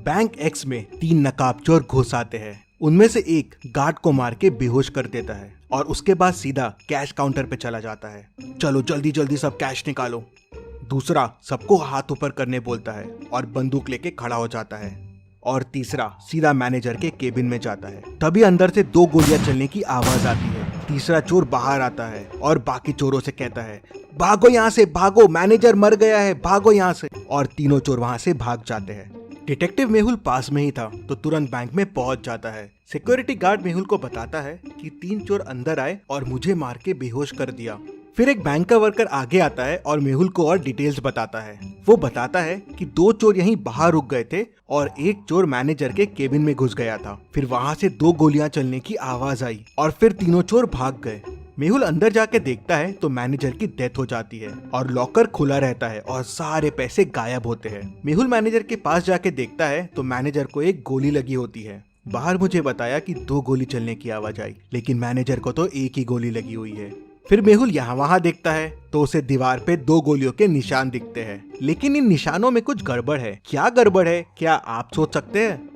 Bank x में 3 नकाबचोर घुस आते हैं। उनमें से एक गार्ड को मार के बेहोश कर देता है और उसके बाद सीधा कैश काउंटर पे चला जाता है। चलो जल्दी जल्दी सब कैश निकालो। दूसरा सबको हाथ ऊपर करने बोलता है और बंदूक लेके खड़ा हो जाता है। और तीसरा सीधा मैनेजर के केबिन में जाता है। तभी अंदर से 2 गोलियां चलने की आवाज आती है। तीसरा चोर बाहर आता है और बाकी चोरों से कहता है, भागो यहाँ से, भागो, मैनेजर मर गया है, भागो यहाँ से। और तीनों चोर वहाँ से भाग जाते हैं। डिटेक्टिव मेहुल पास में ही था तो तुरंत बैंक में पहुंच जाता है। सिक्योरिटी गार्ड मेहुल को बताता है कि 3 चोर अंदर आए और मुझे मार के बेहोश कर दिया। फिर एक बैंक का वर्कर आगे आता है और मेहुल को और डिटेल्स बताता है। वो बताता है कि 2 चोर यहीं बाहर रुक गए थे और एक चोर मैनेजर के केबिन में घुस गया था। फिर वहाँ से 2 गोलियां चलने की आवाज आई और फिर तीनों चोर भाग गए। मेहुल अंदर जाके देखता है तो मैनेजर की डेथ हो जाती है और लॉकर खुला रहता है और सारे पैसे गायब होते हैं। मेहुल मैनेजर के पास जाके देखता है तो मैनेजर को एक गोली लगी होती है। बाहर मुझे बताया कि 2 गोली चलने की आवाज आई, लेकिन मैनेजर को तो एक ही गोली लगी हुई है। फिर मेहुल यहाँ वहाँ देखता है तो उसे दीवार पे 2 गोलियों के निशान दिखते हैं, लेकिन इन निशानों में कुछ गड़बड़ है। क्या गड़बड़ है, क्या आप सोच सकते हैं?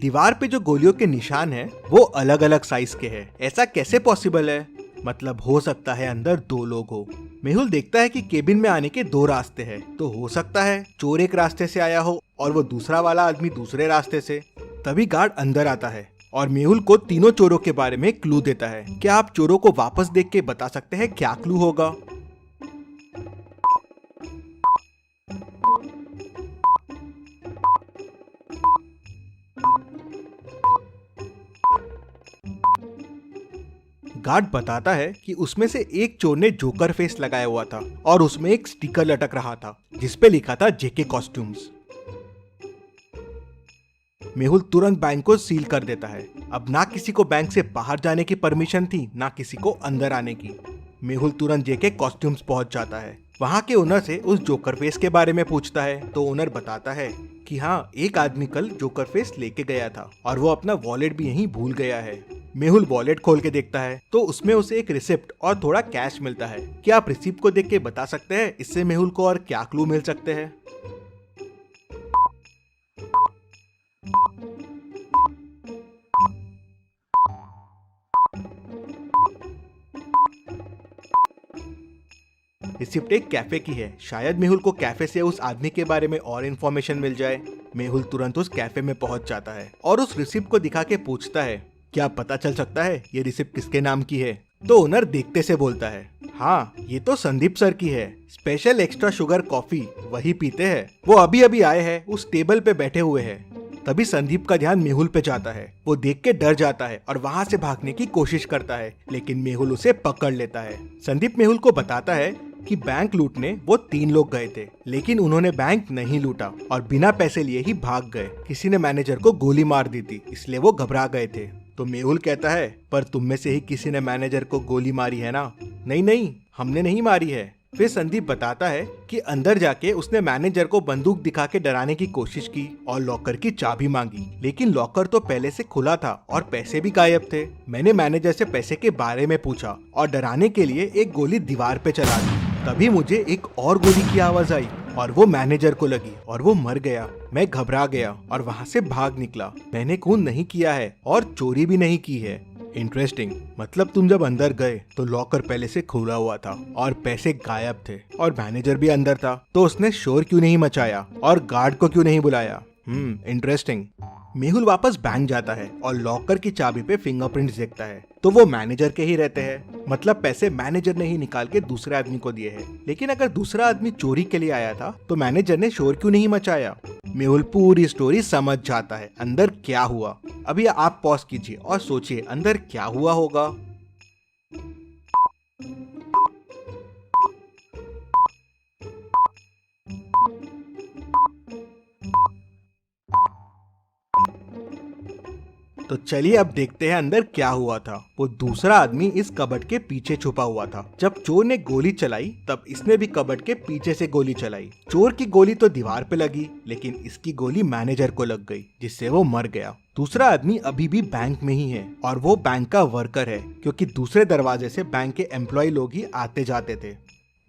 दीवार पे जो गोलियों के निशान हैं, वो अलग अलग साइज के हैं। ऐसा कैसे पॉसिबल है? मतलब हो सकता है अंदर 2 लोग हो। मेहुल देखता है कि केबिन में आने के 2 रास्ते हैं, तो हो सकता है चोर एक रास्ते से आया हो और वो दूसरा वाला आदमी दूसरे रास्ते से। तभी गार्ड अंदर आता है और मेहुल को तीनों चोरों के बारे में क्लू देता है। क्या आप चोरों को वापस देख के बता सकते हैं क्या क्लू होगा? गार्ड बताता है कि उसमें से एक चोर ने जोकर फेस लगाया हुआ था और उसमें एक स्टिकर लटक रहा था जिसपे लिखा था जेके कॉस्ट्यूम्स। मेहुल तुरंत बैंक को सील कर देता है। अब ना किसी को बैंक से बाहर जाने की परमिशन थी, ना किसी को अंदर आने की। मेहुल तुरंत जेके कॉस्ट्यूम्स पहुंच जाता है। वहां के ओनर से उस जोकर फेस के बारे में पूछता है तो ओनर बताता है कि हाँ, एक आदमी कल जोकर फेस लेके गया था और वो अपना वॉलेट भी यहीं भूल गया है। मेहुल वॉलेट खोल के देखता है तो उसमें उसे एक रिसिप्ट और थोड़ा कैश मिलता है। क्या आप रिसिप्ट को देख के बता सकते हैं इससे मेहुल को और क्या क्लू मिल सकते हैं? रिसिप्ट एक कैफे की है। शायद मेहुल को कैफे से उस आदमी के बारे में और इन्फॉर्मेशन मिल जाए। मेहुल तुरंत उस कैफे में पहुंच जाता है और उस रिसिप्ट को दिखा के पूछता है, क्या पता चल सकता है ये रिसिप्ट किसके नाम की है? तो ओनर देखते से बोलता है, हाँ, ये तो संदीप सर की है। स्पेशल एक्स्ट्रा शुगर कॉफी वही पीते हैं। वो अभी अभी आए हैं, उस टेबल पे बैठे हुए हैं। तभी संदीप का ध्यान मेहुल पे जाता है। वो देख के डर जाता है और वहाँ से भागने की कोशिश करता है, लेकिन मेहुल उसे पकड़ लेता है। संदीप मेहुल को बताता है कि बैंक लूटने वो 3 लोग गए थे, लेकिन उन्होंने बैंक नहीं लूटा और बिना पैसे लिए ही भाग गए। किसी ने मैनेजर को गोली मार दी थी, इसलिए वो घबरा गए थे। तो मेहुल कहता है, पर तुम में से ही किसी ने मैनेजर को गोली मारी है ना? नहीं नहीं, हमने नहीं मारी है। फिर संदीप बताता है कि अंदर जाके उसने मैनेजर को बंदूक दिखा के डराने की कोशिश की और लॉकर की चाबी मांगी, लेकिन लॉकर तो पहले से खुला था और पैसे भी गायब थे। मैंने मैनेजर से पैसे के बारे में पूछा और डराने के लिए एक गोली दीवार पे चला दी। तभी मुझे एक और गोली की आवाज आई और वो मैनेजर को लगी और वो मर गया। मैं घबरा गया और वहाँ से भाग निकला। मैंने खून नहीं किया है और चोरी भी नहीं की है। इंटरेस्टिंग। मतलब तुम जब अंदर गए तो लॉकर पहले से खुला हुआ था और पैसे गायब थे और मैनेजर भी अंदर था, तो उसने शोर क्यों नहीं मचाया और गार्ड को क्यों नहीं बुलाया? इंटरेस्टिंग। मेहुल वापस बैंक जाता है और लॉकर की चाबी पे फिंगरप्रिंट्स देखता है, तो वो मैनेजर के ही रहते हैं। मतलब पैसे मैनेजर ने ही निकाल के दूसरे आदमी को दिए हैं। लेकिन अगर दूसरा आदमी चोरी के लिए आया था तो मैनेजर ने शोर क्यों नहीं मचाया? मेहुल पूरी स्टोरी समझ जाता है अंदर क्या हुआ। अभी आप पॉज कीजिए और सोचिए अंदर क्या हुआ होगा। तो चलिए अब देखते हैं अंदर क्या हुआ था। वो दूसरा आदमी इस कबर्ड के पीछे छुपा हुआ था। जब चोर ने गोली चलाई तब इसने भी कबर्ड के पीछे से गोली चलाई। चोर की गोली तो दीवार पे लगी, लेकिन इसकी गोली मैनेजर को लग गई, जिससे वो मर गया। दूसरा आदमी अभी भी बैंक में ही है और वो बैंक का वर्कर है, क्योंकि दूसरे दरवाजे से बैंक के एम्प्लॉय लोग ही आते जाते थे।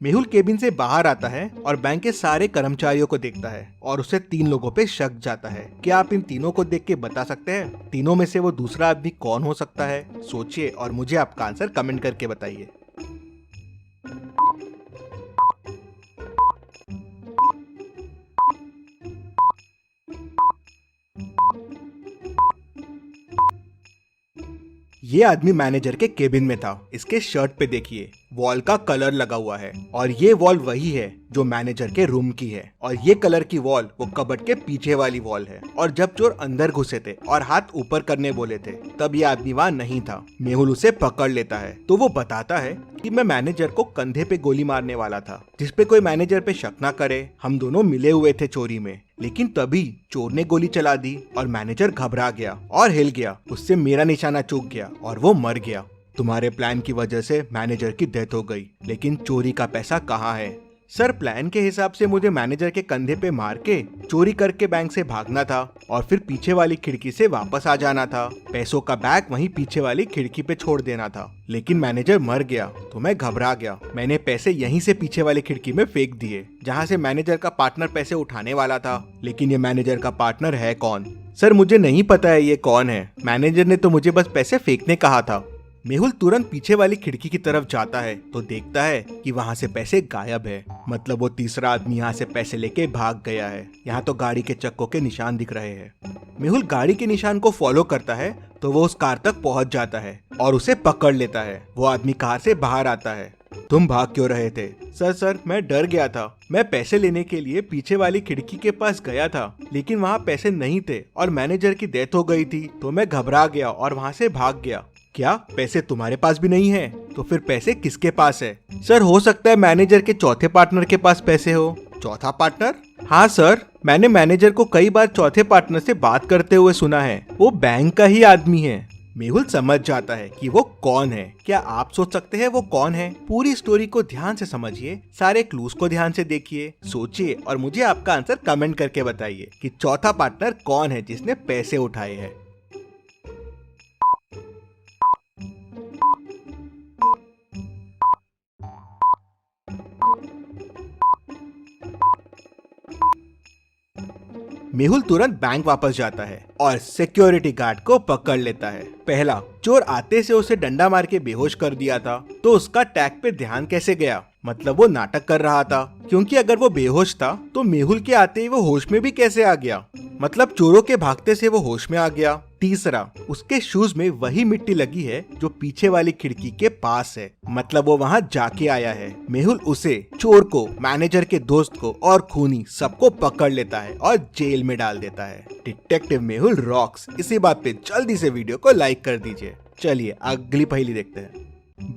मेहुल केबिन से बाहर आता है और बैंक के सारे कर्मचारियों को देखता है और उसे 3 लोगों पे शक जाता है। क्या आप इन तीनों को देख के बता सकते हैं तीनों में से वो दूसरा आदमी कौन हो सकता है? सोचिए और मुझे आपका आंसर कमेंट करके बताइए। ये आदमी मैनेजर के केबिन में था। इसके शर्ट पे देखिए वॉल का कलर लगा हुआ है और ये वॉल वही है जो मैनेजर के रूम की है और ये कलर की वॉल वो कबर्ड के पीछे वाली वॉल है। और जब चोर अंदर घुसे थे और हाथ ऊपर करने बोले थे तब ये आदमी वहाँ नहीं था। मेहुल उसे पकड़ लेता है तो वो बताता है कि मैं मैनेजर को कंधे पे गोली मारने वाला था जिसपे कोई मैनेजर पे शक ना करे। हम दोनों मिले हुए थे चोरी में, लेकिन तभी चोर ने गोली चला दी और मैनेजर घबरा गया और हिल गया। उससे मेरा निशाना चूक गया और वो मर गया। तुम्हारे प्लान की वजह से मैनेजर की डेथ हो गई, लेकिन चोरी का पैसा कहाँ है? सर, प्लान के हिसाब से मुझे मैनेजर के कंधे पे मार के चोरी करके बैंक से भागना था और फिर पीछे वाली खिड़की से वापस आ जाना था। पैसों का बैग वहीं पीछे वाली खिड़की पे छोड़ देना था, लेकिन मैनेजर मर गया तो मैं घबरा गया। मैंने पैसे यहीं से पीछे वाली खिड़की में फेंक दिए जहाँ से मैनेजर का पार्टनर पैसे उठाने वाला था। लेकिन ये मैनेजर का पार्टनर है कौन? सर, मुझे नहीं पता है ये कौन है। मैनेजर ने तो मुझे बस पैसे फेंकने कहा था। मेहुल तुरंत पीछे वाली खिड़की की तरफ जाता है तो देखता है कि वहाँ से पैसे गायब है। मतलब वो तीसरा आदमी यहाँ से पैसे लेके भाग गया है। यहाँ तो गाड़ी के चक्कों के निशान दिख रहे हैं। मेहुल गाड़ी के निशान को फॉलो करता है तो वो उस कार तक पहुँच जाता है और उसे पकड़ लेता है। वो आदमी कार से बाहर आता है। तुम भाग क्यों रहे थे? सर, मैं डर गया था। मैं पैसे लेने के लिए पीछे वाली खिड़की के पास गया था, लेकिन वहाँ पैसे नहीं थे और मैनेजर की डेथ हो गई थी तो मैं घबरा गया और वहाँ से भाग गया। क्या पैसे तुम्हारे पास भी नहीं है? तो फिर पैसे किसके पास है? सर, हो सकता है मैनेजर के चौथे पार्टनर के पास पैसे हो। चौथा पार्टनर? हाँ सर, मैंने मैनेजर को कई बार चौथे पार्टनर से बात करते हुए सुना है। वो बैंक का ही आदमी है। मेहुल समझ जाता है कि वो कौन है। क्या आप सोच सकते हैं वो कौन है? पूरी स्टोरी को ध्यान से समझिए, सारे क्लूज को ध्यान से देखिए, सोचिए और मुझे आपका आंसर कमेंट करके बताइए कि चौथा पार्टनर कौन है जिसने पैसे उठाए हैं। मेहुल तुरंत बैंक वापस जाता है और सिक्योरिटी गार्ड को पकड़ लेता है। पहला, चोर आते से उसे डंडा मार के बेहोश कर दिया था तो उसका टैग पे ध्यान कैसे गया? मतलब वो नाटक कर रहा था, क्योंकि अगर वो बेहोश था तो मेहुल के आते ही वो होश में भी कैसे आ गया? मतलब चोरों के भागते से वो होश में आ गया। तीसरा, उसके शूज में वही मिट्टी लगी है जो पीछे वाली खिड़की के पास है। मतलब वो वहाँ जाके आया है। मेहुल उसे, चोर को, मैनेजर के दोस्त को और खूनी सबको पकड़ लेता है और जेल में डाल देता है। Detective Mehul rocks. इसी बात पे जल्दी से वीडियो को लाइक कर दीजिए। चलिए अगली पहेली देखते हैं।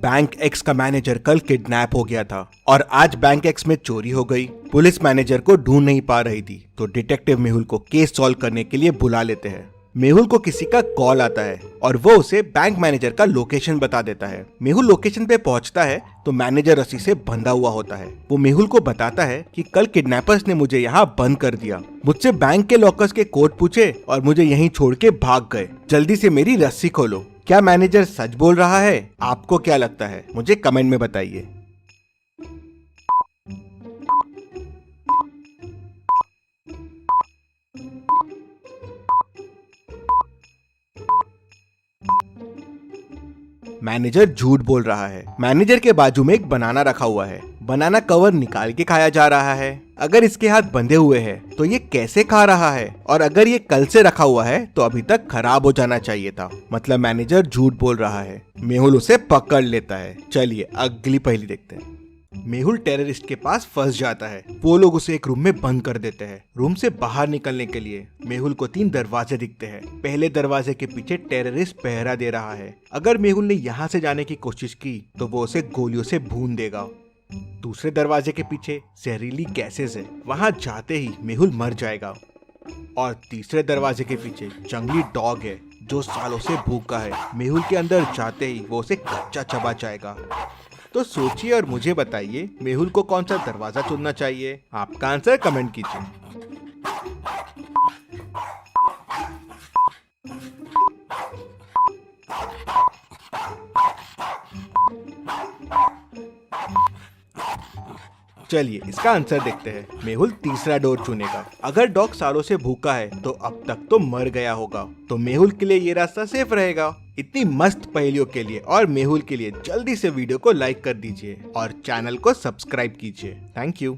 बैंक एक्स का मैनेजर कल किडनैप हो गया था और आज बैंक एक्स में चोरी हो गई। पुलिस मैनेजर को ढूंढ नहीं पा रही थी तो डिटेक्टिव मेहुल को केस सॉल्व करने के लिए बुला लेते हैं। मेहुल को किसी का कॉल आता है और वो उसे बैंक मैनेजर का लोकेशन बता देता है। मेहुल लोकेशन पे पहुंचता है तो मैनेजर रस्सी से बंधा हुआ होता है। वो मेहुल को बताता है कि कल किडनैपर्स ने मुझे यहाँ बंद कर दिया, मुझसे बैंक के लॉकर्स के कोड पूछे और मुझे यहीं छोड़ के भाग गए। जल्दी से मेरी रस्सी खोलो। क्या मैनेजर सच बोल रहा है? आपको क्या लगता है? मुझे कमेंट में बताइए। मैनेजर झूठ बोल रहा है। मैनेजर के बाजू में एक बनाना रखा हुआ है। बनाना कवर निकाल के खाया जा रहा है। अगर इसके हाथ बंधे हुए हैं तो ये कैसे खा रहा है? और अगर ये कल से रखा हुआ है तो अभी तक खराब हो जाना चाहिए था। मतलब मैनेजर झूठ बोल रहा है। मेहुल उसे पकड़ लेता है। चलिए अगली पहेली देखते हैं। मेहुल टेररिस्ट के पास फंस जाता है। वो लोग उसे एक रूम में बंद कर देते हैं। रूम से बाहर निकलने के लिए मेहुल को 3 दरवाजे दिखते हैं। पहले दरवाजे के पीछे टेररिस्ट पहरा दे रहा है। अगर मेहुल ने यहाँ से जाने की कोशिश की तो वो उसे गोलियों से भून देगा। दूसरे दरवाजे के पीछे जहरीली गैसेस है, वहाँ जाते ही मेहुल मर जाएगा। और तीसरे दरवाजे के पीछे जंगली डॉग है जो सालों से भूखा है। मेहुल के अंदर जाते ही वो उसे कच्चा चबा जाएगा। तो सोचिए और मुझे बताइए मेहुल को कौन सा दरवाजा चुनना चाहिए? आपका आंसर कमेंट कीजिए। चलिए इसका आंसर देखते हैं। मेहुल तीसरा डोर चुनेगा। अगर डॉग सालों से भूखा है तो अब तक तो मर गया होगा, तो मेहुल के लिए ये रास्ता सेफ रहेगा। इतनी मस्त पहेलियों के लिए और मेहुल के लिए जल्दी से वीडियो को लाइक कर दीजिए और चैनल को सब्सक्राइब कीजिए। Thank you.